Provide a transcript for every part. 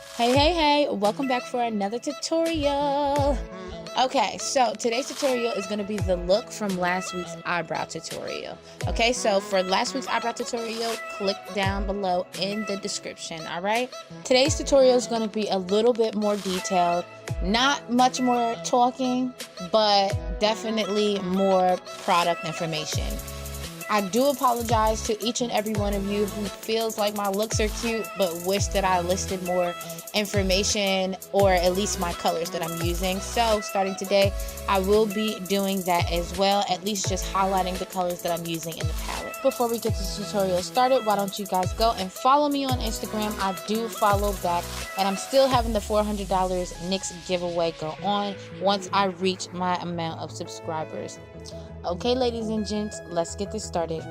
Hey, welcome back for another tutorial. Okay, so today's tutorial is going to be the look from last week's eyebrow tutorial. Okay, so for last week's eyebrow tutorial, click down below in the description, alright? Today's tutorial is going to be a little bit more detailed, not much more talking, but definitely more product information. I do apologize to each and every one of you who feels like my looks are cute but wish that I listed more information or at least my colors that I'm using. So starting today, I will be doing that as well, at least just highlighting the colors that I'm using in the palette. Before we get this tutorial started, why don't you guys go and follow me on Instagram? I do follow back, and I'm still having the $400 NYX giveaway go on once I reach my amount of subscribers. Okay, ladies and gents, let's get this started.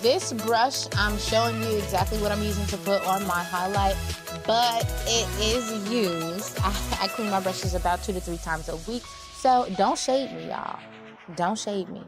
this brush, I'm showing you exactly what I'm using to put on my highlight, but it is used. I clean my brushes about 2 to 3 times a week, so don't shade me, y'all. Don't shade me.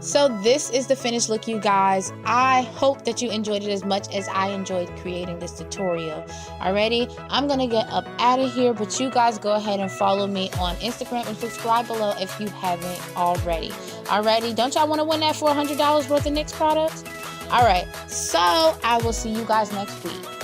So this is the finished look, you guys. I hope that you enjoyed it as much as I enjoyed creating this tutorial. Alrighty, I'm gonna get up out of here, but you guys go ahead and follow me on Instagram and subscribe below if you haven't already. Alrighty, don't y'all want to win that $400 worth of NYX products? Alright, so I will see you guys next week.